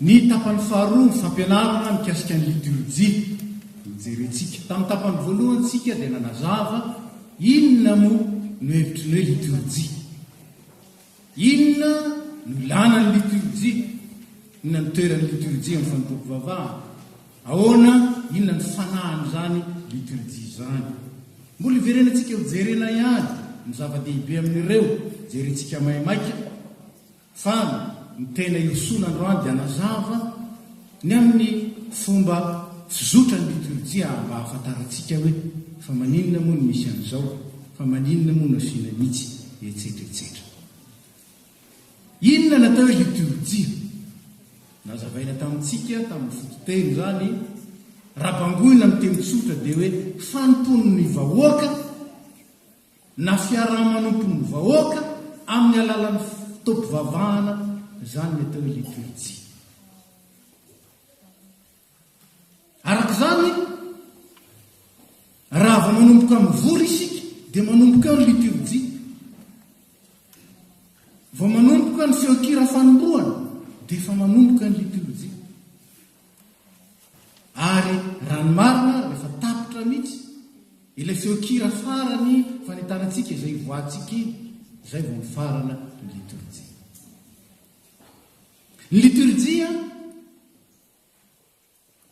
ny tapany faharoa ny fampianarana mikasika ny liturjia mijerentsika tamin'ny tapany voalohantsika dia nanazava inona moa no hevitry ny hoe liturjia, inona no ilana ny liturjia, inona ny toeran'ny liturjia amin'ny fanompom-pivavahana, ahoana inona ny fanahany zany liturjia zany. Mbola iverenantsika ho jerena ihany ny zava-dehibe amin'ireo jerentsika maimaika fa ny tena iosona androany dia nazava ny amin'ny fomba fizotra ny liturjia mba hahafantarantsika hoe fa maninona moa no misy an'izao, fa maninona moa no asiana mihitsy etsetretsetra. Inona natao hoe liturjia? Nazavaina tamintsika tamin'ny fototeny zany rabangoina amin'ny teny tsotra dia hoe fanompon'ny vahoaka na fiaraha-manompon'ny vahoaka amin'ny alalan'ny fitaom-pivavahana zany ny atao hoe liturjia. Araka zany raha vao manomboka mivory isika dia manomboka eo ny liturjia, vao manomboka ny feokira fanombohana dia efa manomboka ny liturjia. Ary raha ny marina rehefa tapitra mihitsy ilay feokira farany fanentanantsika izay voantsika iny, izay vao mifarana ny liturjia. Ny liturjia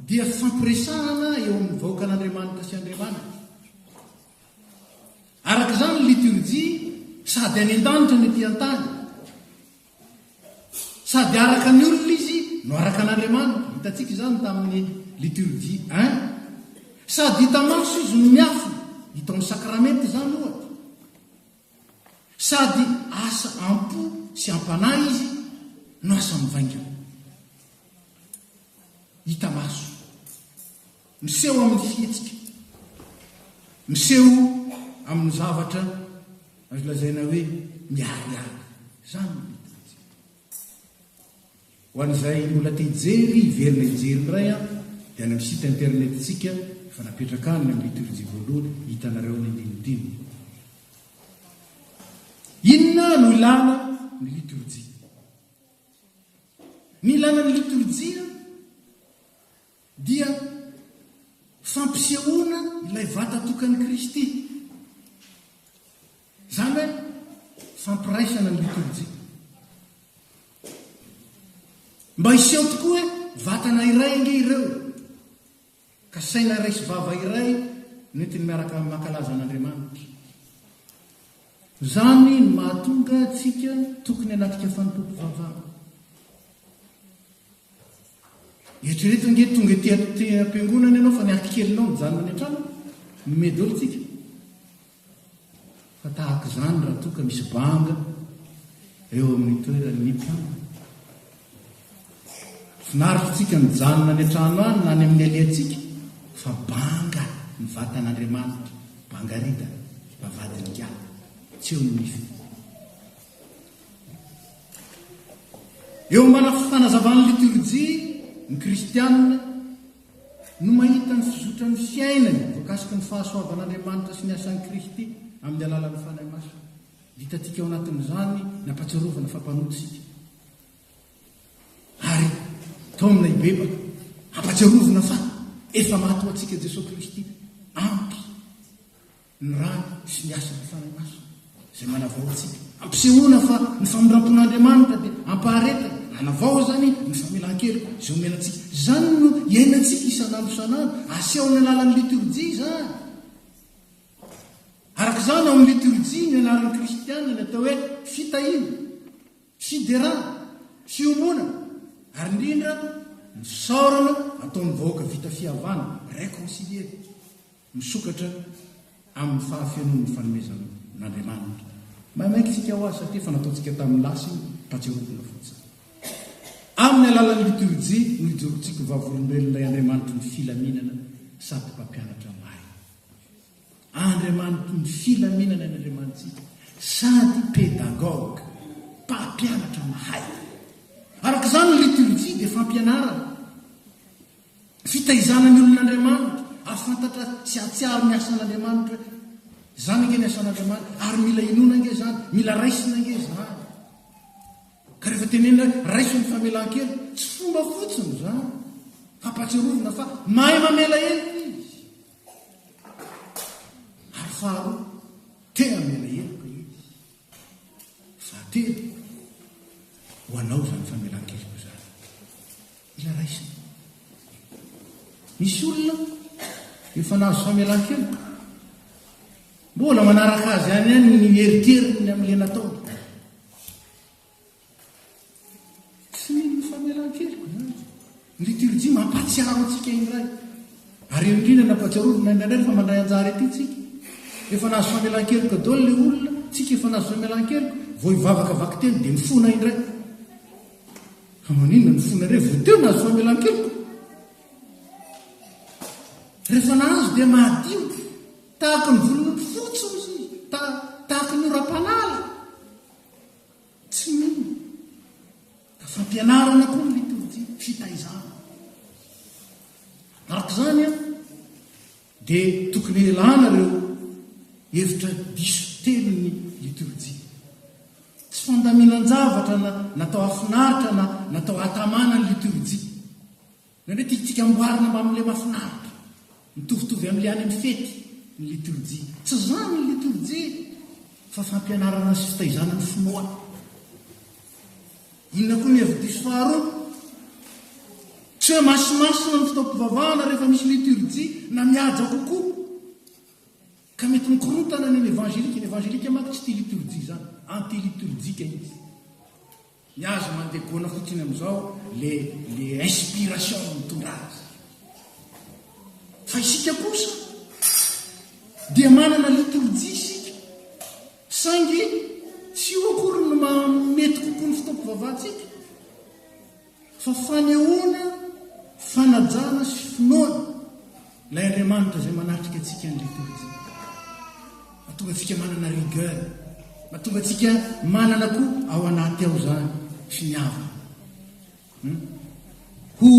dia fampiresahana eo amin'ny vahoaka an'Andriamanitra sy Andriamanitra. Araka izany ny liturjia sady any an-danitra ny ety an-tany, sady araka ny olona izy no araka an'Andriamanitra. Hitantsika izany tamin'ny liturjia 1, sady hita maso izy no miafina, hita amin'ny sakramenta izany ohatra, sady asa ampo sy ampanahy izy no asa mivaingana. Hita maso, miseho amin'ny fihetsika, miseho amin'ny zavatra azo lazaina hoe miaraka. Zany ny liturjia. Ho an'izay mbola te hijery hiverina hijery ray dia any amin'ny site internetintsika efa napetraka any amin'ny liturjia voalohany, hitanareo ny andinidiny. Inona no ilana ny liturjia? Ny ilana ny liturjia dia fampisehoana ilay vata tokan'i Kristy. Zany hoe fampiraisana ny liturjia. Mba hiseho tokoa hoe vatana iray ange ireo, ka saina iray sy vava iray nentiny miaraka mankalaza an'Andriamanitra. Zany no mahatonga tsika tokony anatrika fanompom-pivavahana. Eritrereto nge tonga ty am-piangonana ianao fa niaky kelinao mijanona any an-trano no medy olo tsika. Fa tahaka izany raha toka misy banga eo amin'ny toeran'ny mpano. Finaritrytsika mijanona any an-trano any na any amin'ny aliantsika fa banga ny vatan'Andriamanitra, banga rita vavadiny gala, tsy eo ny nify. Eo ambana fanazavana liturjia ny kristianina no mahita ny fizotra ny fiainany voakasika ny fahasoavan'Andriamanitra sy ny asan'i Kristy amin'ny alalan'ny fanahy maso. Hitatsika ao anatin'izany ny ampatsiarovana fampanotsika. Ary tao amina ibebaka ampatsiarovana fa efa mahatoantsika Jesosy Kristy ampy ny rano sy ny asan'ny fanahy maso izay manavaoantsika. Ampisehoana fa ny famondrapon'Andriamanitra dia ampaharetana anavao zany ny famelan-keloka izay omenantsika. Zany no iainantsika isan'andro isan'andro, aseho ny alalan'ny liturjia zany. Araka izany ao amin'ny liturjia ny anaran'ny kristianina ny atao hoe fitahina, fiderana, fiomona, ary indrindra ny saorana ataon'ny vahoaka vita fihavana, réconcilier, misokatra amin'ny fahafianoan'ny fanomezan'Andriamanitra. Maimaiky tsika ho azy satria fa nataontsika tamin'ny lasy mpatsiarovana fotsiny. Amin'ny alalan'ny liturjia no hijorontsika vavolombelonay Andriamanitra ny filaminana sady mpampianatra mahay. Andriamanitra ny filaminana ny Andriamanitsika sady pédagogue, mpampianatra mahay. Araka izany ny liturjia dia fampianarana, fitaizana ny olon'Andriamanitra, afantatra sy atsiaro ny asan'Andriamanitra. Zany ange ny asan'Andriamanitra, ary mila inona ange zany, mila raisina ange zany. ka rehefa tenena raiso ny famelan-kely tsy fomba fotsiny zany fampatsirovina fa mahay mamela elika izy ary faharoa tena mela elika izy fahatelo ho anao zany famelan-keliko zany ila raisina misy olona efa nahazo famelan-keliko mbola manaraka azy any any ny heriteriny amin'ile natao tsy mino famelan-keliko zany ny liturjia mampatsiaro atsika indray ary indrindra nampatsiarovina indraindray rehefa mandray anjara ety tsika efa nahazo famelan-keliko daholo le olona tsika efa nahazo famelan-keliko vao ivavakavaky teny dia mifona indray fa maninona mifona indray vao teo nahazo famelan-keliko rehefa nahazo dia mahadio tahaka ny volon'ny fotsiny izy tahaka ny ora-panala tsy mino ka fampianarana koa ny liturjia fitaizana araka izany a dia tokony elana reo hevitra diso telo ny liturjia tsy fandaminan-javatra natao afinaritra na natao atamana ny liturjia nandre tiatsika amboarina mba amin'ilay mafinaritra mitovitovy amin'ilay any amin'ny fety ny liturjia tsy zany ny liturjia fa fampianarana sy fitaizana ny finoana inona koa ny hevi-diso faharoa tsy hoe masimasina ny fitaom-pivavahana rehefa misy liturjia na mihaja kokoa ka mety mikorontana ny evangelika manko tsy tia liturjia zany anti-liturjika izy miaza mandeha goana fotsiny amin'izao le inspiration mitondra azy fa isika kosa dia manana liturjia isika saingy tsy io akory no mety kokoa ny fitaom-pivavahantsika fa fanehoana fanajana sy finoana ilay Andriamanitra izay manatrika antsika ny liturjia mahatonga antsika manana rigueur mahatonga antsika manana koa ao anaty ao zany finiavana ho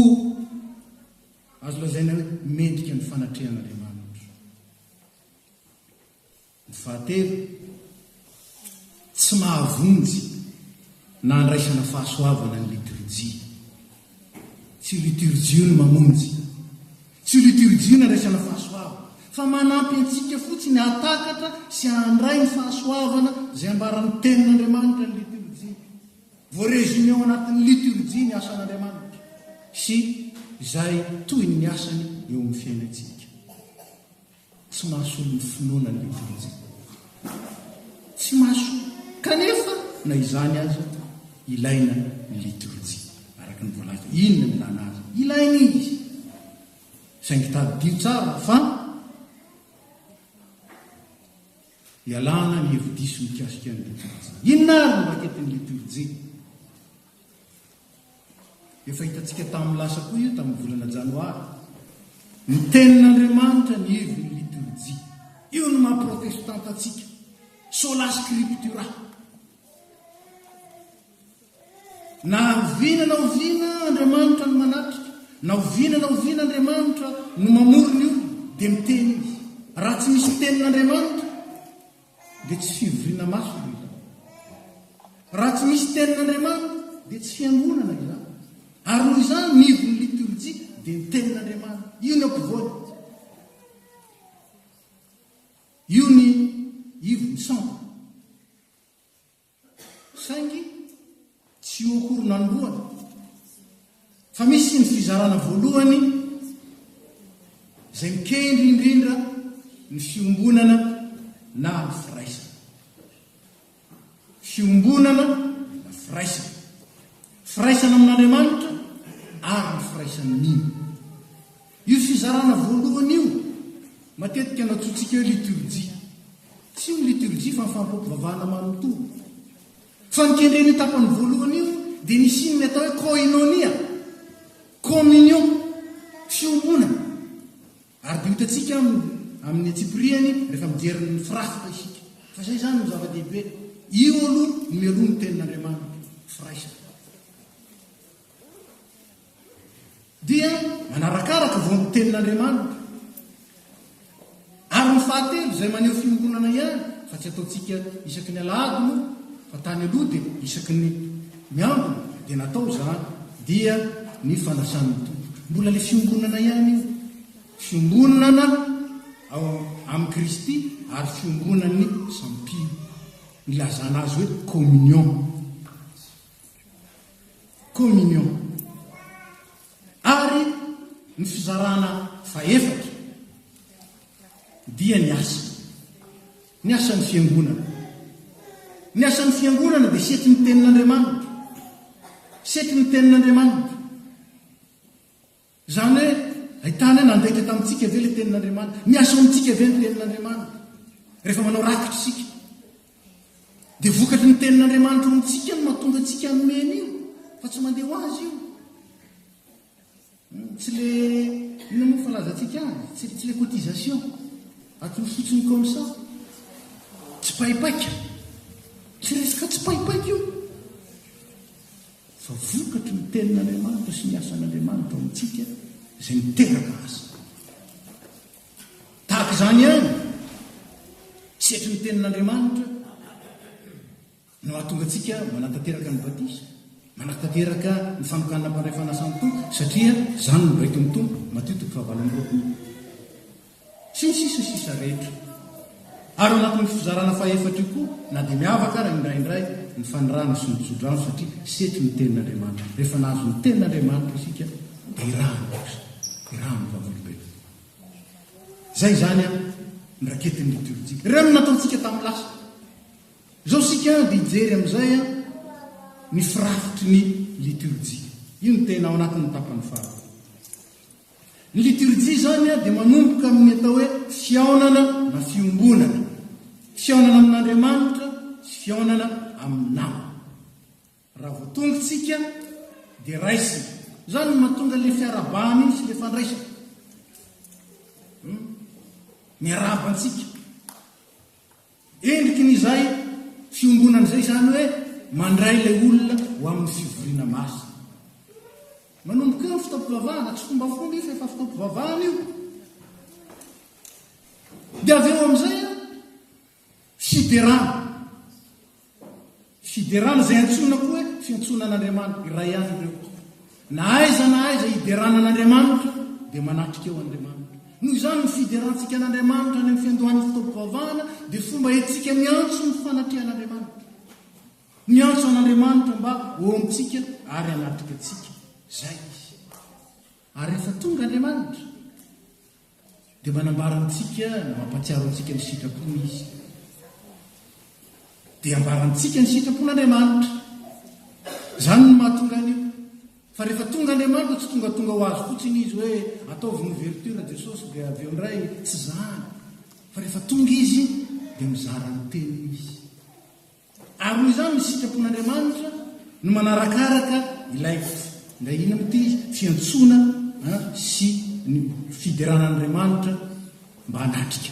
azo lazaina hoe mendrika ny fanatrehan'Andriamanitra ny fahatelo tsy mahavonjy na andraisana fahasoavana ny liturjia tsy liturjia no mamonjy tsy liturjia no andraisana fahasoavana fa manampy antsika fotsiny hatakatra sy handray ny fahasoavana zay ambaran'ny tenin'Andriamanitra ny liturjia voarezime ao anatin'ny liturjia ny asan'Andriamanitra sy izay toy ny asany eo amin'ny fiainantsika tsy mahasolo ny finoana ny liturjia tsy mahasolo kanefa na izany azy ilaina ny liturjia araka ny voalaza inona ny lana azy ilaina izy saingy tadio tsara fa ialana ny hevi-diso mikasika ny liturjia inona ary no maketin'ny liturjia efa hitantsika tamin'ny lasa koa io tamin'ny volana janoary ny tenin'Andriamanitra ny heviny liturjia io no mahaprotestanta atsika sola scriptura na ovina na ovina Andriamanitra no manatrika na ovina Andriamanitra no mamorony io dia miteny izy raha tsy misy tenin'Andriamanitra dia tsy fivoriana maso izy raha tsy misy tenin'Andriamanitra dia tsy fiangonana izany ary noho izany nivony liturjia dia ny tenin'Andriamanitra io ny ampovoany io ny ivony sambo saingy tsy io akory nanoloany fa misy ny fizarana voalohany izay mikendry indrindra ny fiombonana na ny firaisana fiombonana na firaisana firaisana amin'Andriamanitra ary ny firaisana nino io fizarana voalohany io matetika natsotsika hoe liturjia tsy io liturjia fa mifampivavahana manontolo fa nikendreny tapany voalohany io dia nisy ny atao hoe koinonia communion fiombonana ary dia hitatsika amin'ny atsipriany rehefa mijeriny firafitra isika fa zay zany no zava-dehibe io aloha no mialoha ny tenin'Andriamanitra firaisana dia manarakaraka vao ny tenin'Andriamanitra ary ny fahatelo izay maneho fiombonana ihany fa tsy ataontsika isaky ny alahady moa fa tany aloha dia isaky ny miambona dia natao zany dia ny fanasan'ny tompo. Mbola le fiombonana ihany io, fiombonana amin'ny Kristy ary fiombonan'ny sampio, milazana azy hoe communion ary ny fizarana faefatra dia ny asan'ny fiangonana. Ny asan'ny fiangonana dia sety ny tenin'Andriamanitra, zany hoe ahitana nandaitra tamintsika ve le tenin'Andriamanitra, miasa amintsika ve ny tenin'Andriamanitra rehefa manao rakitra isika dia vokatry ny tenin'Andriamanitra amintsika no mahatonga antsika nomena io, fa tsy mandeha ho azy io. Tsy le ino moa falazantsika azy, tsy le cotisation atao fotsiny comme ça, tsy paipaika, tsy resaka tsy paipaika io, fa vokatry ny tenin'Andriamanitra sy ny asan'Andriamanitra amintsika izay miteraka azy. Tahaka izany ihany setry ny tenin'Andriamanitra no ahatonga antsika manatateraka ny batisa, manatateraka ny fanokanana mpandray fanasan'ny tompo, satria zany no raiky ny tompo Matteo 7:20 sy ny sisa rehetra. Ary anatin'ny fizarana faefatra io koa na dia miavaka raha indraindray ny fanirana sy ny fisodrano, satria setry ny tenin'Andriamanitra. Rehefa nahazo ny tenin'Andriamanitra isika dia irahany vavolombelona. Zay zany ny raketin'ny liturjia ireo no nataontsika tamin'ny lasa. Zao sika dia hijery amin'izay ny firafitry ny liturjia. Io ny tena ao anatin'ny tapany faharoa. Ny liturjia zany dia manomboka amin'ny atao hoe fiaonana na fiombonana, fiaonana amin'Andriamanitra sy fiaonana amin'ny namana. Raha voatonga tsika dia raisina, zany no mahatonga le fiarabany sy le fandraisana, miarabantsika. Endriky n'izay fiombonan'izay zany hoe mandray ilay olona ho amin'ny fivoriana masina. Manomboka eo ny fitampivavahana, tsy fombafomba io fa efa fitampivavahana io. Dia avy eo amin'izay fiderana izay antsona koa hoe fiantsonan'Andriamanitra. Iray ihany ireo, na aiza hiderana an'Andriamanitra dia manatrika eo Andriamanitra. Noho izany ny fiderantsika an'Andriamanitra ny amin'ny fiandohan'ny fitampivavahana dia fomba etsika miantso ny fanatrehan'Andriamanitra, miantso an'Andriamanitra mba ho amintsika ary anatrika antsika. Zay izy. Ary rehefa tonga Andriamanitra dia manambara antsika na mampatsiaro antsika ny sitrapony izy, dia ambarantsika ny sitrapon'Andriamanitra. Zany no mahatonga an'io. Fa rehefa tonga Andriamanitra tsy tonga ho azy fotsiny izy hoe ataovy ouverture Jesosy dia avy eo indray, tsy zany. Fa rehefa tonga izy dia mizara ny teny izy. Ary noho izany ny sitrapon'Andriamanitra no manarakaraka ilay ndray ina amin'ity fiantsona sy ny fideran'Andriamanitra mba hanatrika.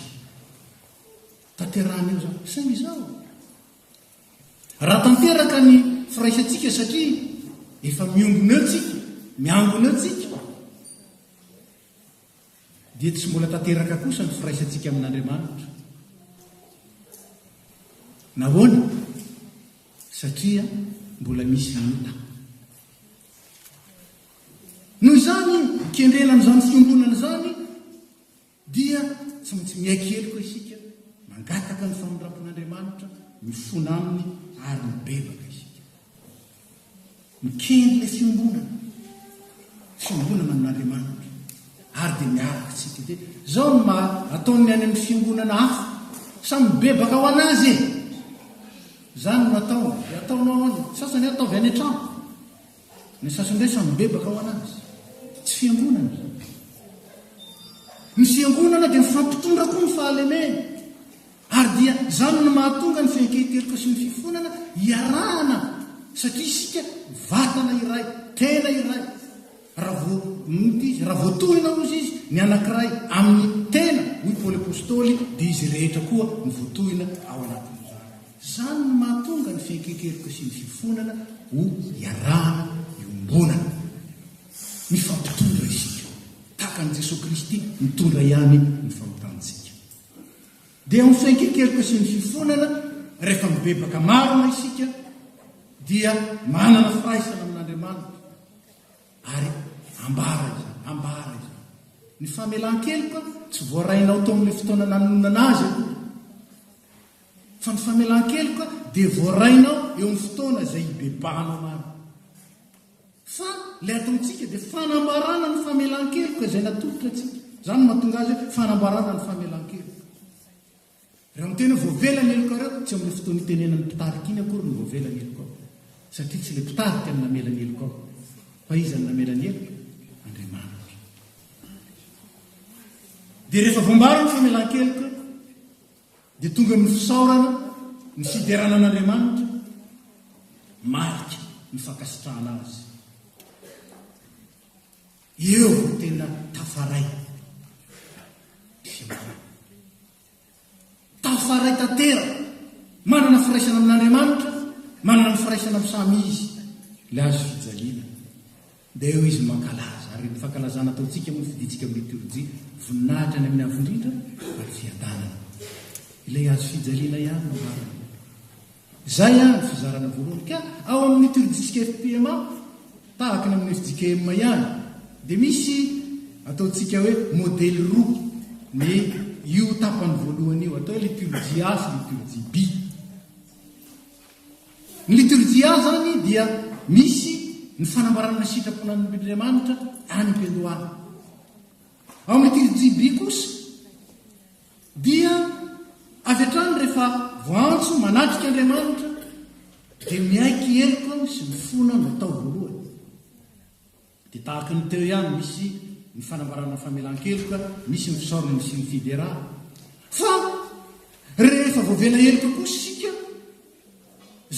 Tanterana eo zao, saingy izao. Raha tanteraka ny firaisantsika satria efa miambona eo tsika, dia tsy mbola tanteraka kosa ny firaisantsika amin'Andriamanitra. Nahoana? Satria mbola misy ota. Noho izany ikendrenan'izany fiombonana zany dia tsy maintsy miaikely koa isika mangataka ny famindrampon'Andriamanitra, mifona aminy ary mibebaka isika. Mikendry le fiombonana amin'Andriamanitra ary dia miaraka tsika. Dia zao no ataony any amin'ny fiombonana hafa, samy mibebaka ho anazy zany no ataonao any. Sasany ataovy any an-trano, ny sasany indray samy mibebaka ho anazy. Tsy fiangonana. Ny fiangonana dia mifampitondra koa ny fahalemena, ary dia zany no mahatonga ny fiankehitrika sy ny fifonana hiarahana, satria isika vatana iray, tena iray. Raha voatohina ozy izy ny anankiray amin'ny tena, hoy Paoly apôstôly, dia izy rehetra koa ny voatohina ao anatin'izany. Zany no mahatonga ny fiankehitrika sy ny fifonana ho hiarahana, iombonana, mifampitondra isika tahaka ny Jesosy Kristy mitondra ihany ny famotantsika. Dia amin'ny fiankehitrika sy ny fifonana rehefa mibebaka marina isika dia manana firaisana amin'Andriamanitra ary ambara izany ny famelan-keloka tsy voarainao tao amin'ilay fotoana nanonana azy fa ny famelan-keloka dia voarainao eo amin'ny fotoana izay hibebanao maro fa ilay ataontsika dia fanambarana ny famelan-keloka izay natolotra atsika izany mahatonga azy hoe fanambarana ny famelan-keloka raha mitena voavelany eloka reo tsy amin'ilay fotoana itenenany mpitarika iny akory ny voavelany eloka ao satria tsy ilay mpitarika ny namelany eloka ao fa izy ny namelany eloka Andriamanitra dia rehefa voambara ny famelan-keloka dia tonga amin'ny fisaorana ny fiderana an'Andriamanitra marika ny fankasitrahana azy eo tena tafaray tantera manana firaisana amin'Andriamanitra manana ny firaisana amin'ny samy izy ilay azo fijaliana dia eo izy mankalaza ary ny fankalazana ataontsika moa fiditsika amin'ny liturjia voninahitra ny amin'ny avindrindra ary fiadanana ilay azo fijaliana ihany nomarana zay any fizarana voalohany ka ao amin'ny liturjisika FPMA tahaka ny amin'ny FJKM ihany dia misy ataontsika hoe modely roa ny io tapany voalohany io atao hoe liturjia A sy liturjia B ny liturjia A zany dia misy ny fanambarana sitraponan'Andriamanitra any am-piandohana ao amin'ny liturjia B kosa dia avy hatrany rehefa voantso manatrika Andriamanitra dia miaiky eloka sy mifona no atao voalohany dia tahaka ny teo ihany misy ny fanambarana famelan-keloka misy ny fisaorana sy ny fiderana fa rehefa voavela eloka kosa sika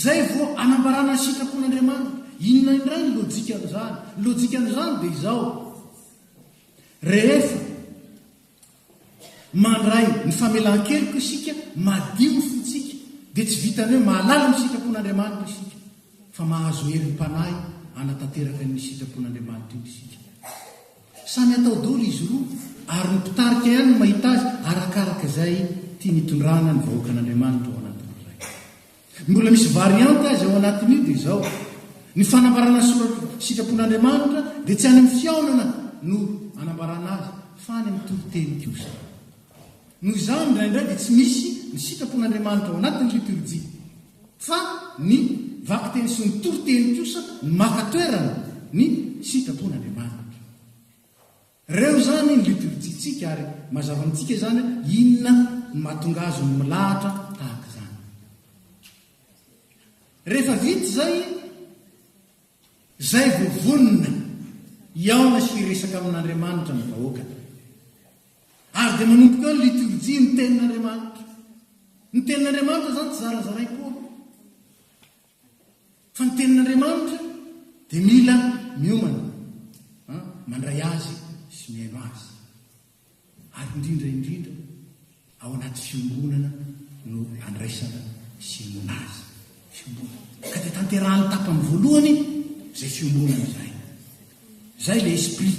zay vo anambarana ny sitrapon'Andriamanitra inona indray ny lojikan'izany dia izao rehefa mandray ny famelan-keloka isika madio ny fotsika dia tsy vitany hoe mahalala ny sitrapon'Andriamanitra isika fa mahazo hery ny mpanahy anatanteraka ny sitrapon'Andriamanitra io isika samy atao dolo izy roa ary ny mpitarika ihany ny mahita azy arakaraka izay tia nitondrana ny vahoaka an'Andriamanitra ao anatin'izay mbola misy varianty azy ao anatin'io dia izao ny fanambarana sitrapon'Andriamanitra dia tsy any amin'ny fiaonana no anambarana azy fa any amin'ny toroteny kosa noho izany indraindray dia tsy misy ny sitrapon'Andriamanitra ao anatin'ny liturjia fa ny vakiteny sy ny toroteny kosa ny maka-toerana ny sitrapon'Andriamanitra reo zany ny liturjitsika ary mazavantsika zany inona ny mahatonga azy ny milahatra tahaka izany rehefa vity zay vovonina iaona sy resaka amin'Andriamanitra ny vahoakany ary dia manomboka eo ny liturjia ny tenin'Andriamanitra ny tenin'Andriamanitra zany tsy zarazaray koa fa ny tenin'Andriamanitra dia mila miomana mandray azy sy mihaino azy ary indrindra ao anaty fiangonana no andraisana sy hainona azy fiangonana ka dia tanterahany tapany voalohany zay fiangonana zay le esprit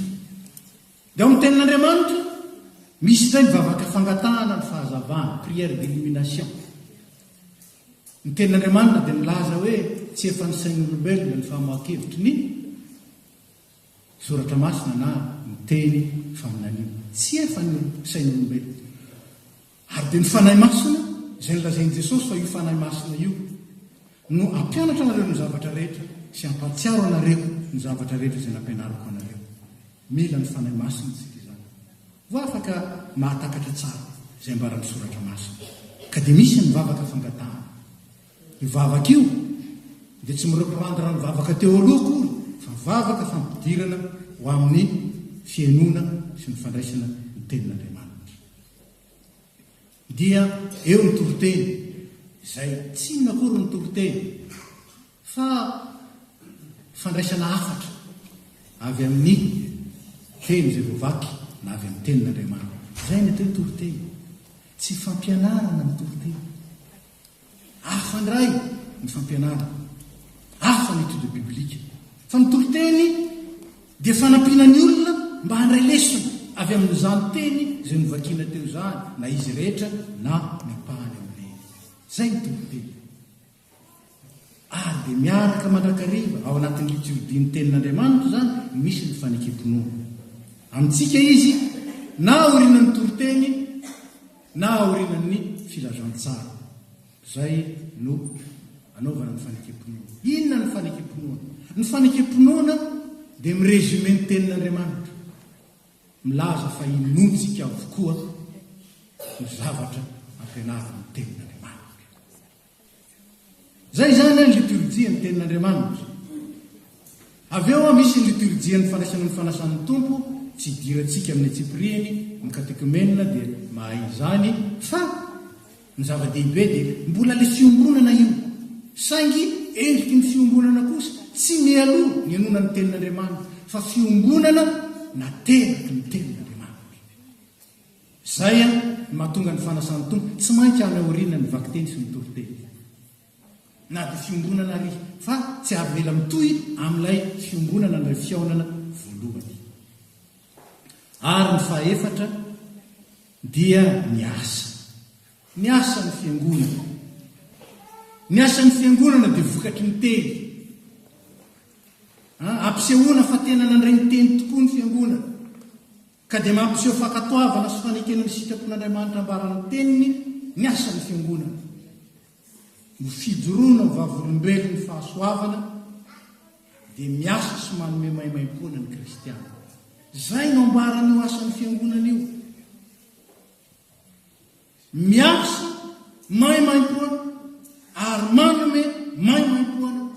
dia ao amin'ny tenin'Andriamanitra misy zay mivavaka fangatahana ny fahazavana prière d'illumination ny tenin'Andriamanitra dia milaza hoe tsy efa ny sain'olombelona ny fahamahan-kevitry ny soratra masina na ny teny faminanio tsy efa ny sain'olombelona ary dia ny fanahy masina izay nilazain'i Jesosy fa io fanahy masina io no ampianatra anareo ny zavatra rehetra sy ampatsiaro anareo ny zavatra rehetra izay nampianarako anareo mila ny fanahy masina tsika izany vo afaka mahatakatra tsara izay mbarany soratra masina ka dia misy ny vavaka fangatahana io vavaka io dia tsy mireprendre ny vavaka teo aloha kory fa vavaka fampidirana ho amin'ny fiainona sy ny fandraisana ny tenin'Andriamanitra dia eo ny toroteny izay tsy nakory ny toroteny fa fandraisana hafatra avy amin'ny teny izay voavaky na avy amin'ny tenin'Andriamanitra izay ny atao toroteny tsy fampianarana ny toroteny hafa ndray ny fampianarana hafa ny étude biblika fa ny toroteny dia fanampiana ny olona mba handray lesona avy amin'izany teny izay novakiana teo izany na izy rehetra na ny ampahany amin'eny zay ny toroteny ary dia miaraka mandrakariva ao anatin'ny liturgie-ny tenin'Andriamanitra zany misy ny fanekempinoana amintsika izy na orinan'ny toroteny na orinan'ny filazantsara zay no anaovana ny fanekempinoana. Inona ny fanekempinoana? Ny fanekempinoana dia miresume ny tenin'Andriamanitra, milaza fa inontsika avokoa ny zavatra ampianarany tenin'Andriamanitra. Zay zany ny liturgie ny tenin'Andriamanitra. Avy eo misy ny liturgie ny fanasan'ny fanasan'ny tompo, tsy idirantsika amin'ny Tsiprieny, ny katekomenina dia mahay izany, fa ny zava-dehibe dia mbola le fiombonana io, saingy endriky ny fiombonana kosa tsy mialoha ny anonany tenin'Andriamanitra, fa fiombonana nateraky ny tenin'Andriamanitra. Zay a mahatonga ny fanasan'ny tompo tsy maintsy any aoriana ny vakiteny sy ny toroteny, na dia fiombonana ary fa tsy avela mitohy amin'ilay fiombonana ilay fiaonana voalohany. Ary ny fahaefatra dia ny asa ny fiangonana. Ny asan'ny fiangonana dia vokatry ny teny, ampisehoana fa tena nandray teny tokoa ny fiangonana, ka dia mampiseho fankatoavana sy fanekena ny sitrapon'Andriamanitra ambarany teniny. Ny asan'ny fiangonana no fijoroana ny vavolombelon'ny fahasoavana, dia miasa sy manome maimaimpona ny kristiana. Zay no ambaran'io asan'ny fiangonana io, miasa maimaimpona ary manome maimaimpona,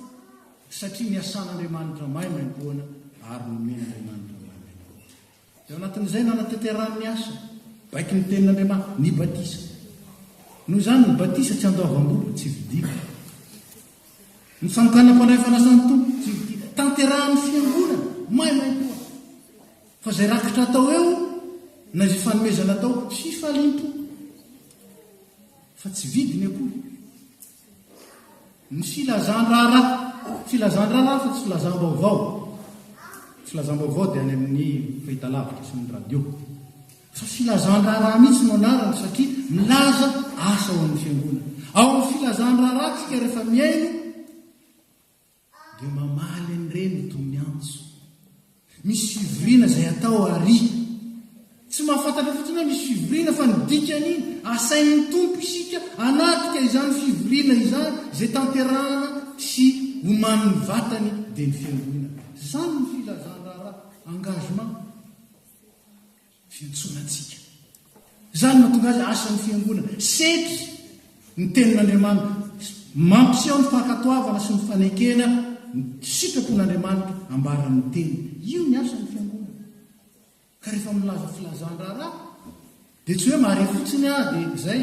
satria niasan'Andriamanitra maimaimpona ary nomen'Andriamanitra maimaimpona. Dia anatin'izay nanatanterahany asa baiky ny tenin'Andriamanitra ny batisa. Noho izany ny batisa tsy andoavam-bola, tsy vidina. Ny fanokana mpanay fanasan'ny tompo tsy vidina, tanterahan'ny fiangonana maimaimpona. Fa zay rakitra atao eo na zay fanomezana atao fifalimpo, fa tsy vidiny akory. Ny filazan-draharaha fa tsy filazam-baovao. Filazam-baovao dia any amin'ny fahitalavitra sy ny radio. Fa filazan-draharaha mihitsy no anarany, satria milaza asa ao amin'ny fiangonana. Ao amin'ny filazan-draharaha tsika rehefa miaino dia mamaly an'ireny toy ny antso. Misy fivorina izay atao ary tsy mahafantatra fotsiny hoe misy fivorina fa nidikany asain'ny tompo isika anatika izany fivorina izany zay tanterahana sy oman'ny vatany dia ny fiangonana. Zany ny filazan-draharaha, engagement, fiantsonantsika. Zany mahatonga azy asan'ny fiangonana, setry ny tenin'Andriamanitra, mampiseho ny fankatoavana sy ny fanekena ny sitrapon'Andriamanitra ambaran'ny teny. Io ny asan'ny fiangonana. Ka rehefa milaza filazan-draharaha dia tsy hoe mahare fotsiny dia izay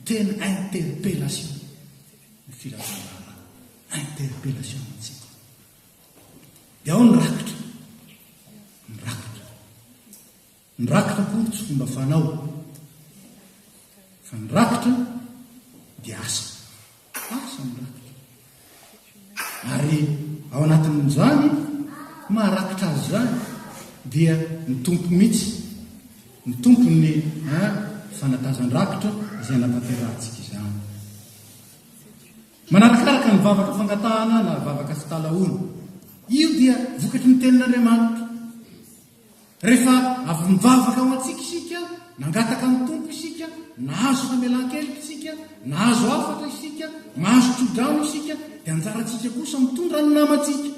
tena interpellation. Ny filazan-draharaha interpellation antsika. Dia ao ny rakitra, ny rakitra koa tsy fomba fanao, fa ny rakitra dia asa ny rakitra. Ary ao anatin'izany maharakitra azy zany dia ny tompo mihitsy, ny tompony fanatazan-drakitra izay natanterantsika izany. Manarakaraka ny vavaka fangatahana na vavaka fitalaona, io dia vokatry ny tenin'Andriamanitra. Rehefa avy mivavaka ao antsika isika, nangataka ny tompo isika, nahazo famelan-kelika isika, nahazo afatra isika, mahazo tsodrano isika, dia anjarantsika kosa mitondra ny namantsika.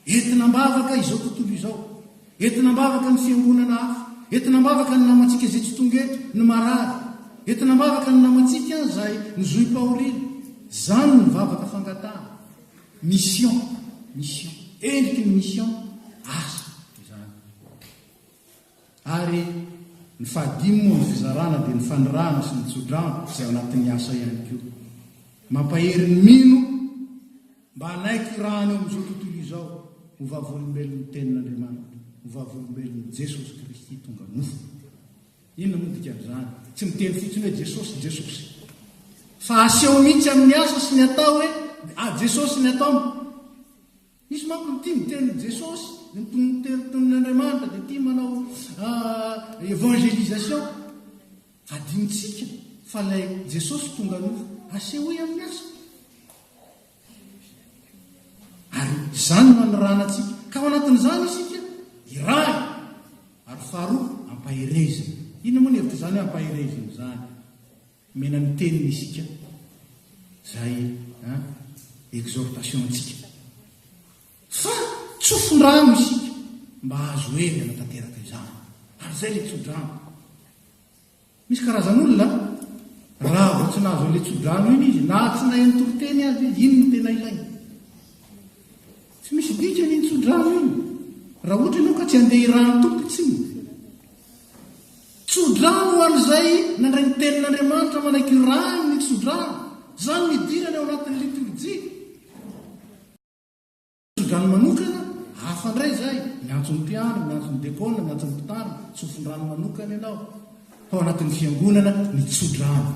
Entina mbavaka izao tontolo izao, entina mbavaka ny fiangonana hafa, entina mbavaka ny namantsika izay tsy tonga eto ny marary, entina mbavaka ny namantsika izay nizoim-pahoriana. Zany ny mivavaka fangatahana. Mission, endriky ny mission, asa izany. Ary ny fahadimy moa ny fizarana dia ny fanirahana sy ny tsodrano izay ao anatin'ny asa ihany koa. Mampahery ny mino mba hanaiky rahany eo amin'izao tontolo izao ho vavolombelon'ny tenin'Andriamanitra, ho vavolombelon'ny Jesosy Kristy tonga nofo. Inona moa dikan'izany? Tsy miteny fotsiny hoe Jesosy, fa aseho mihitsy amin'ny asa sy ny atao hoe Jesosy ny atao. Misy manko ny tia miteny Jesosy, ny tenin'Andriamanitra dia tia manao évangélisation. Adinitsika fa ilay Jesosy tonga nofo. asehoe amin'ny asa ary zany manoranatsika ka ao anatin'izany isika iray ary faharoa ampahirezina. Ina moa ny hevitra zany hoe ampahirezina zany mena ny teniny isika zay exhortationtsika fa tsofondrano isika mba azo ely anatanteraka izany ary zay le tsodrano. Misy karazan'olona raha vo tsy nahazo le tsodrano iny izy na tsy nahay nytoroteny azy iny ny tena ilainy. Tsy misy dika ny tsodrano iny raha ohatra ianao ka tsy andeha irano tompotsiny. Tsodrano an'izay nandray ny tenin'Andriamanitra manaiky rano ny tsodrano zany midirany ao anatin'ny liturjia. Tsodrano manokana hafa ndray zay miantso ny piano, miantso ny dekona, miantso ny mpitana, tsofondrano manokana ianao ao anatin'ny fiangonana ny tsodrano.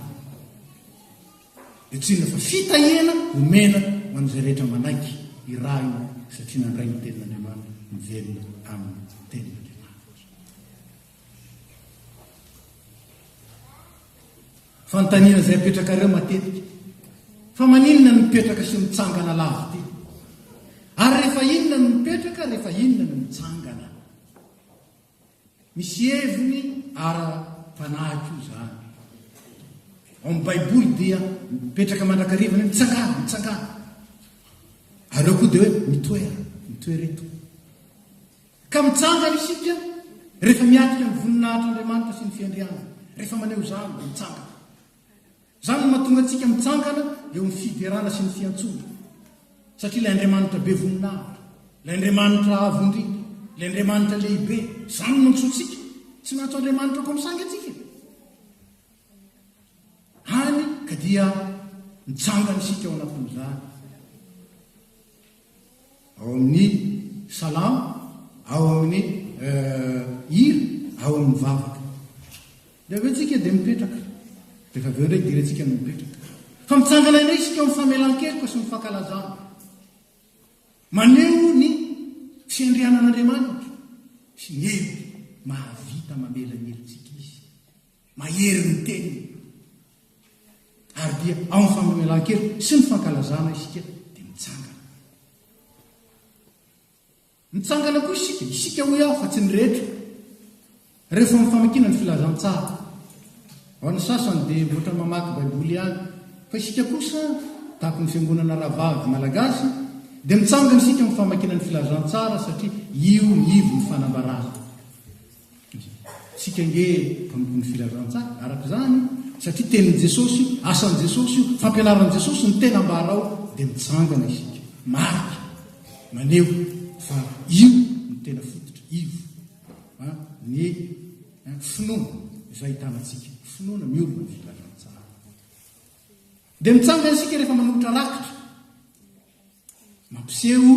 Dia tsy inona fa fitahena omena ho an'izay rehetra manaiky irahina satria nandray ny tenin'Andriamanitra mivelona amin'ny tenin'Andriamanitra. Fanontaniana izay apetraka ireo matetika fa maninona no mipetraka sy mitsangana lavo ty? Ary rehefa inona no mipetraka, rehefa inona no mitsangana? Misy heviny ara-panahy io zany. Ao amin'ny Baiboly dia mipetraka mandrakarivana mitsangana, mitsangana. Ary eo koa dia hoe mitoera eto. Ka mitsangana isika rehefa miatrika ny voninahitr'Andriamanitra sy ny fiandriana. Rehefa maneho zany dia mitsangana. Zany no mahatonga antsika mitsangana eo amin'ny fiderana sy ny fiantsoana. Satria ilay Andriamanitra be voninahitra, ilay Andriamanitra avo indrindra, ilay Andriamanitra lehibe, zany no mantsoantsika. Tsy mahatso Andriamanitra ko misangy atsika. Hany ka dia mitsangana isika ao anatin'izany. Ao amin'ny salamo, ao amin'ny hira, ao amin'ny vavaka. Dia aveo tsika dia mipetraka. Rehefa aveo indray direntsika no mipetraka. Fa mitsangana indray isika amin'ny famelan-keloka sy ny fankalazana. Maneho ny fiandrianan'Andriamanitra sy ny hery mahavita mamela ny herintsika izy. Mahery ny teniny. Ary dia ao amin'ny famelan-keloka sy ny fankalazana isika dia mitsangana. Mitsangana koa isika ho aho fa tsy ny rehetra. Rehefa mifamakina ny filazantsara. Ao ny sasany dia ohatra mamaky Baiboly ihany. Fa isika kosa tahaka ny fiangonana Ravavy Malagasy dia mitsangana isika amin'ny famakina ny filazantsara satria io ivo ny fanambarana. Isika nge mpamoky ny filazantsara araka izany satria tenin'i Jesosy, asan'i Jesosy, fampianaran'i Jesosy ny tena ambarao dia mitsangana isika. Marika maneho fa io ny tena fototra, ivo ny finoana izay hitanantsika. Finoana miorina ny filazantsara. Dia mitsangana isika rehefa manolotra rakitra. Mampiseho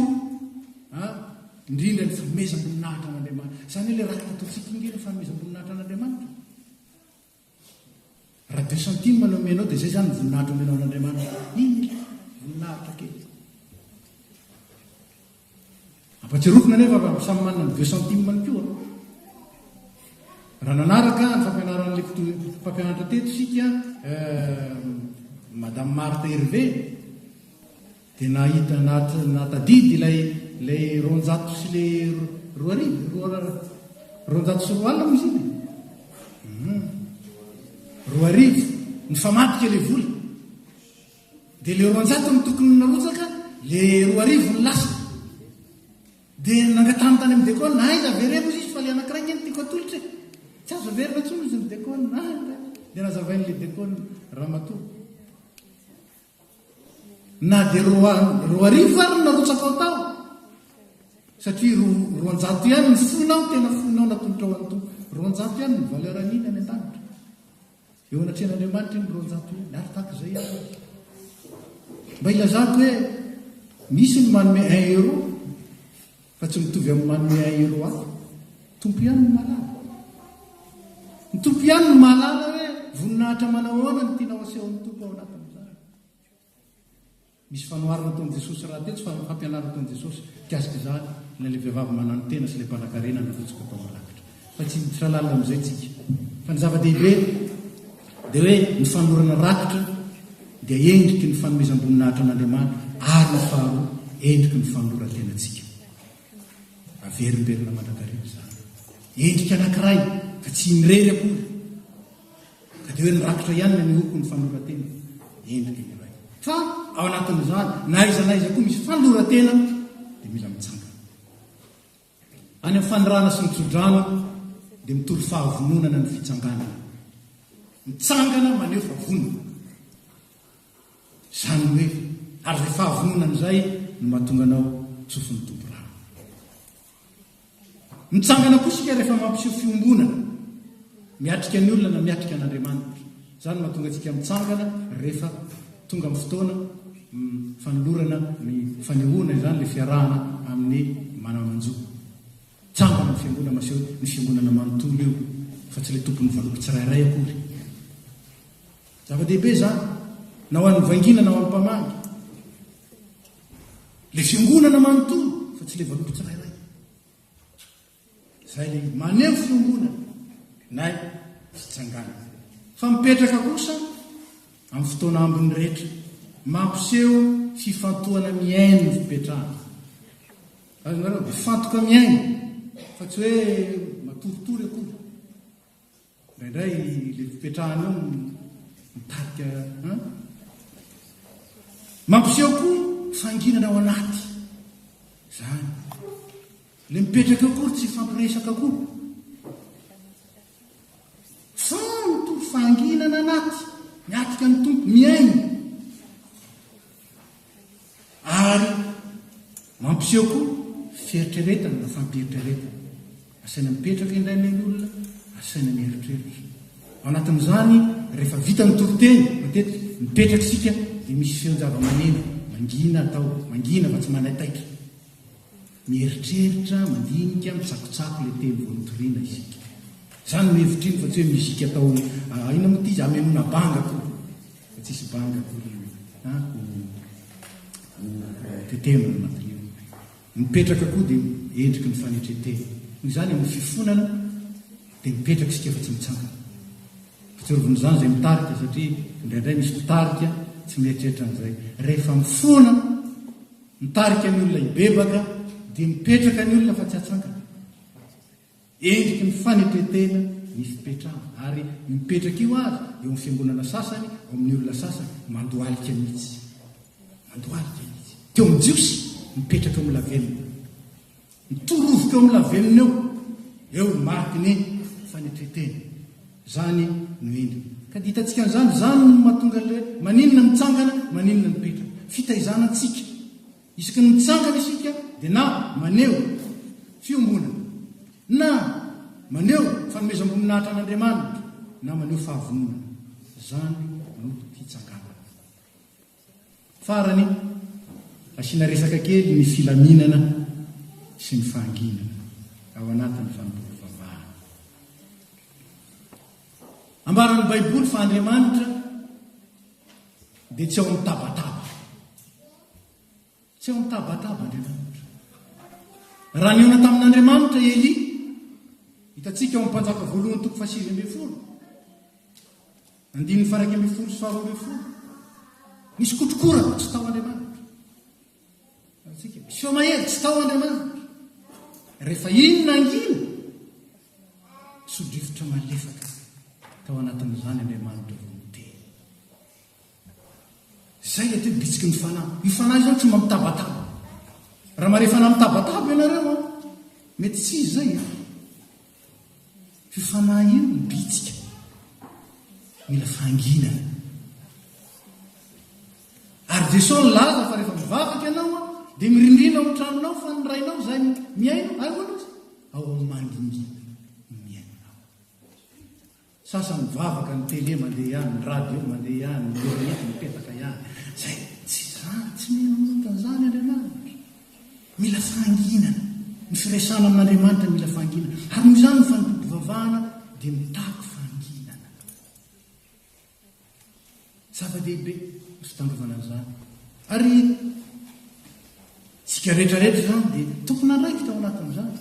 indrindra ny fanomezam-boninahitra an'Andriamanitra. Izany hoe ilay rakitra ataontsika inge ny fanomezam-boninahitra an'Andriamanitra. Raha 2 centime no omenao dia izay zany ny voninahitra omenao an'Andriamanitra. Iny voninahitra kely. Ampatsiarofina nefa samy manana ny 2 centime ny koa. Raha nanaraka ny fampianaran'ilay mpampianatra teto isika Madame Martha Hervé dia nahita natadidy ilay 200 sy ilay 200 sy 4 alina izy iny. 2 ny famatika ilay vola. Dia ilay 200 ny tokony narotsaka, ilay 2 ny lasa. Dia nangatany tany amin'ny dekona, aiza verena izy fa ilay anankiray ny tiako atolotra. Tsy azo verina tsony izy ny dekona. Dia nazavain'ilay dekona ramatoa. Na dia 2 ary narotsaka ao tao. Satria 200 ihany ny fonao, tena fonao natolotra ao anto. 200 ihany ny valeur an'iny any an-danitra. Eo anatrehan'Andriamanitra iny 200 ihany. Ary tahaka izay ihany. Mba ilazako hoe misy ny manome 1 euro fa tsy mitovy amin'ny manome 1 euro ato. Tompo ihany ny malala. Ny tompo ihany ny malala hoe voninahitra manahoana ny tianao asehon'ny tompo ao anatin'izany. Misy fanoharana ataon'i Jesosy raha tetsy, fampianarana ataon'i Jesosy mikasika izany, ilay vehivavy manano tena sy ilay mpanankarena navotsika atao marakitra. Fa tsy tralalina amin'izay tsika. Fa ny zava-dehibe dia hoe ny fanorana rakitra dia endriky ny fanomezam-boninahitra an'Andriamanitra ary ny faharoa endriky ny fanoloran-tenantsika. Averimberina mandrakarivo zany. Endrika anankiray fa tsy mirery akory. Ka dia hoe nirakitra ihany ny oko ny fanoloran-tena. Endrika iray. Fa ao anatin'izany na aiza koa misy fanoloran-tena dia mila mitsangana. Any amin'ny fanirana sy ny tsodrano dia mitory fahavononana ny fitsanganana. Mitsangana maneho fahavonona. Izany hoe ary ilay fahavononana izay no mahatonga anao tsofin'ny tompo rano. Mitsangana koa isika rehefa mampiseho fiombonana, miatrika ny olona na miatrika an'Andriamanitra. Izany mahatonga antsika mitsangana rehefa tonga amin'ny fotoana fanolorana ny fanehoana izany ilay fiarahana amin'ny manamanjo. Tsangana ny fiangonana maseho ny fiangonana manontolo eo fa tsy ilay tompony valopy tsirairay akory. Zava-dehibe zany na ho an'ny vangina na ho an'ny mpamangy. Ilay fiangonana manontolo fa tsy ilay valopy tsirairay. Izay ilay maneho fiangonana nay fitsangana. Fa mipetraka kosa amin'ny fotoana ambiny rehetra mampiseho fifantohana miaino ny fipetrahana. Azonareo mifantoka miaino fa tsy hoe matoritory akory. Indraindray ilay fipetrahana io mitarika mampiseho koa fanginana ao anaty. Zany le mipetraka akory tsy fampiresaka akory. Fa mitory fanginana anaty miatrika ny tompo miaino. Ary mampiseho koa fieritreretana na fampieritreretana. Asaina mipetraka indray ny olona, asaina mieritreritra. Ao anatin'izany rehefa vita ny toriteny matetika mipetraka isika dia misy feon-java-maneno mangina atao mangina fa tsy manataitra. Mieritreritra, mandinika, misakotsako ilay teny vao nitoriana isika. Izany no hevitriny fa tsy hoe mizika atao ina moa ity izy hamemoana banga koa. Fa tsisy banga koa tetehana anatin'io. Mipetraka koa dia endriky ny fanetretena. Izany amin'ny fifonana dia mipetraka isika fa tsy mitsangana. Fitsorovon'izany izay mitarika satria indraindray misy mitarika tsy mieritreritra an'izay. Rehefa mifona mitarika ny olona hibebaka dia mipetraka ny olona fa tsy atsangana. Endriky ny fanetretena ny fipetrahana. Ary mipetraka io azy eo amin'ny fiangonana sasany, eo amin'ny olona sasany mandohalika mihitsy. Mandohalika mihitsy. Teo amin'ny jiosy mipetraka eo amin'ny lavenina. Mitorovoka eo amin'ny lavenina eo mariky ny fanetretena. Zany no endrika. Ka dia hitantsika an'izany, zany no mahatonga le maninona mitsangana, maninona mipetraka. Fitaizanantsika. Isaky ny mitsangana isika dia na maneho fiombonana, na maneho fanomezam-boninahitra an'Andriamanitra, na maneho fahavononana. Zany no fitsangana. Farany asiana resaka kely ny filaminana sy ny fahanginana ao anatin'ny fanompoam-pivavahana. Ambaran'ny Baiboly fa Andriamanitra dia tsy ao mitabataba. Tsy ao mitabataba Andriamanitra. Raha niona tamin'Andriamanitra Eli, hitantsika ao mpanjaka voalohany toko 7:20, 9:1 sy 12:. Misy kotrokorana tsy tao Andriamanitra. Misy famahery tsy tao Andriamanitra. Rehefa inona angina sodrivotra malefaka tao anatin'izany Andriamanitra vonoteny. Zay le teo bitsiky ny fanahy. Io fanahy izany tsy mamitabataba. Raha mare fanahy mitabataba ianareo mety tsy izay. Io fanahy io bitsika. Mila fanginana. Ary Jesosy laza fa rehefa mivavaka ianao dia mirindrina ao an-tranonao fa ny rainao izay miaino ahoana izy? Ao amin'ny mangingina miainonao. Sasany mivavaka ny télé mandeha ihany, ny radio mandeha ihany, ny lorety mipetaka ihany. Zay tsy zany, tsy mianontan'izany Andriamanitra. Mila fanginana. Ny firesana amin'Andriamanitra mila fanginana. Ary noho izany ny fanompom-pivavahana dia mitako fanginana. Zava-dehibe fitandrovana an'izany. Ary tsika rehetrarehetra izany dia tokony andraikitra ao anatin'izany.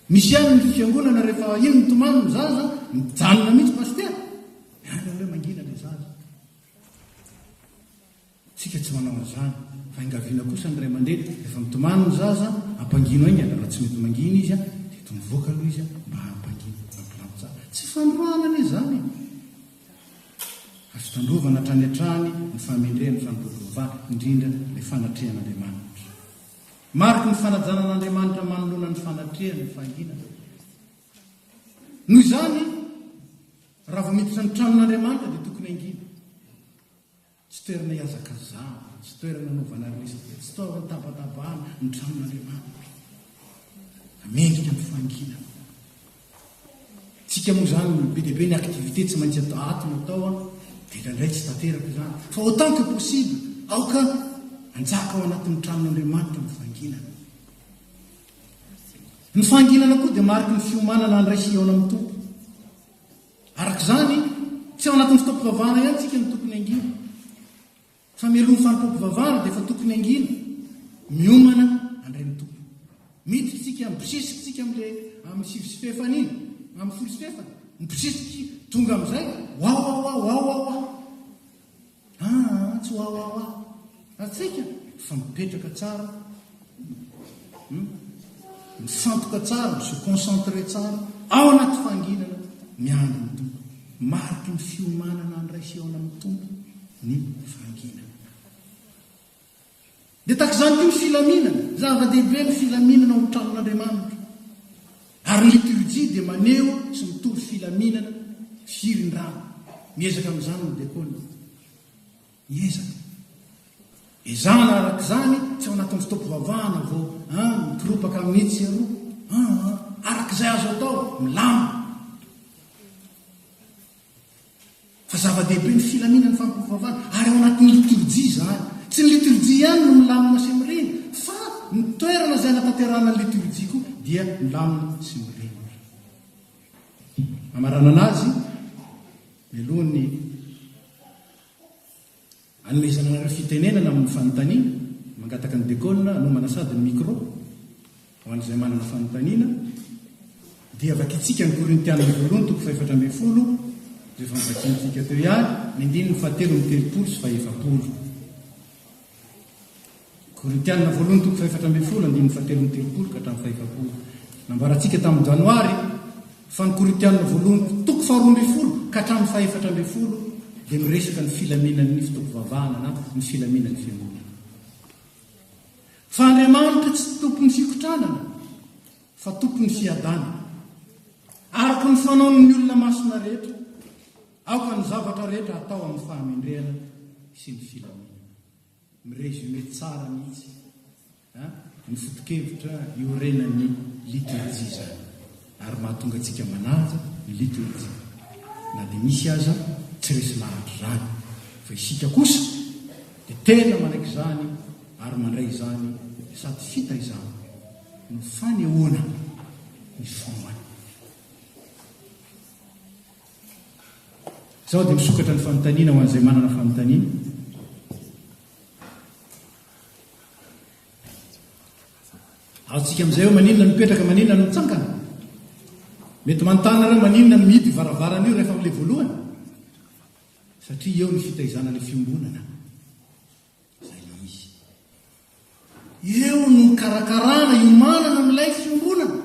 Misy ihany ny fiangonana rehefa ino ny tomany ny zaza mijanona mihitsy paster. Ihany hoe mangina ilay zaza. zaza tsika tsy manao an'izany fa ingaviana kosa ny ray aman-dreny efa mitomany ny zaza ampangino iny raha tsy mety mangina izy a dia to mivoaka aloha izy a mba hampangino ampilamo tsara tsy fandroana anie zany fitandrovana hatrany hatrany ny famendrena ny fanolovava indrindra ilay fanatrehan'Andriamanitra mariky ny fanajanan'Andriamanitra manoloana ny fanatrehana ny fanginana noho izany raha vao miditra ny tranon'Andriamanitra dia tokony angina tsy toerana hiazakazana tsy toerana naovana resy tsy toerana tabatabahana ny tranon'Andriamanitra amendrika ny fanginana tsika moa zany be deabe ny aktivité tsy maintsy atony atao a dia indraindray tsy tanteraka izany fa autant que possible aoka anjaka ao anatin'ny tranon'Andriamanitra ny fanginana ny fanginana koa dia mariky ny fiomanana andraisy eo amin'ny tompo arak'izany tsy ao anatin'ny fitaopivavahana ihany tsika ny tokony angina fa mialohan'ny fanompom-pivavahana dia efa tokony angina miomana andray ny tompo miditra tsika mibosisiky tsika amin'ny sivy-sifefana iny amin'ny folo sifefana mibosisiky tonga amin'izay wawawa tsy wawawa atsika fa mipetraka tsara mifantoka tsara se concentré tsara ao anaty fanginana miandro ny tompo mariky ny fiomanana andraiseona amin'ny tompo ny fanginana dia takizany ko ny filaminana zava-dehibe ny filaminana ao amin'ny tranon'Andriamanitra ary ny liturgie dia maneho sy mitovy filaminana firin-drano miezaka amin'izany ny dekona miezaka ezana arak'izany tsy ao anatin'ny fitaopivavahana vao mikiropaka amin'ny itsy aroa arak'izay azo atao milama fa zava-dehibe ny filaminana fampivavahana ary ao anatin'ny liturgie zany tsy ny liturgie ihany no milamina sy mireny fa ny toerana izay anatanterahana ny liturgie koa dia milamina sy mireny amarana anazy mialohan'ny anomezana anareo fitenenana amin'ny fanontaniana mangataka ny dekona anomana sady ny micro ho an'izay manana fanontaniana dia vakitsika ny Korintiana voalohany toko 4:10 rehefa mivakintsika teo ihany ny andininy fahatelo ny telopolo sy fahaefapolo Korintiana voalohany toko 4:10 andininy fahatelo ny telopolo ka hatramin'ny fahaefapolo nambarantsika tamin'ny janoary fa ny Korintiana voalohany toko 12 ka hatramin'ny fahaefatra-mbefolo dia miresaka ny filaminan'ny fitaopivavahana na ny filaminan'ny fiangonana fa Andriamanitra tsy tompony fikotranana fa tompony fiadanana araka ny fanaon'ny olona masina rehetra aoka ny zavatra rehetra atao amin'ny fahamendrehana sy ny filaminana miresume tsara mihitsy ny fotokevitra iorenan'ny liturgie zany ary mahatonga antsika manaja ny liturgie na dia misy aza tsy resy lahatra zany fa isika kosa dia tena manaiky izany ary mandray izany sady fita izany ny fanehoana ny fombany zao dia misokatra ny fanontaniana ho an'izay manana fanontaniana aotsika amin'izay eo maninona mipetraka maninona no mitsangana mety manontana reo maninona no mihidy varavarana io rehefa amin'ilay voalohany satria eo ny fitaizana ilay fiombonana zay izy eo no karakarana iomanana amin'ilay fiombonana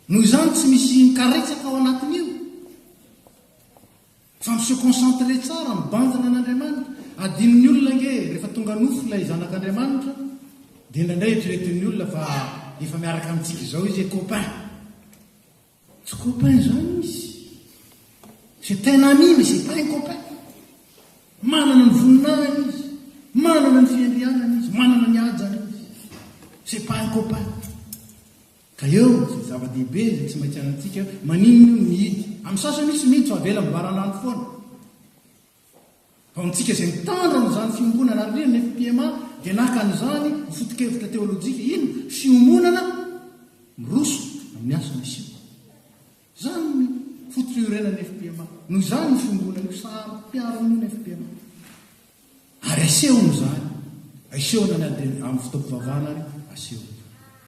noho izany tsy misy mikaretsaka ao anatiny io fa mise concentré tsara mibanjana an'Andriamanitra adin'ny olona nge rehefa tonga nofo ilay zanak'Andriamanitra dia indraindray eritreretin'ny olona fa efa miaraka amintsika izao izy copain tsy copain zany izy c'est un ami mais c'est pas un copain manana ny voninahiny izy manana ny fiandrianana izy manana ny ajana izy c'est pas un copain ka eo sy zava-dehibe zay tsy maintsy anantsika maninona io mihidy amin'ny sasany misy mihidy so avela mibaranany foana fa antsika izay mitandrona izany fiombonana ary reny ny FPMA dia nakan'izany fotokevitra teolojika ino fiomonana miroso amin'ny asa misy zany ny fototiorenan'ny FPMA noho izany ny fiombonana io sary mpiarana io ny FPMA ary asehony zany asehona ny amin'ny fitaopivavahana ary asehony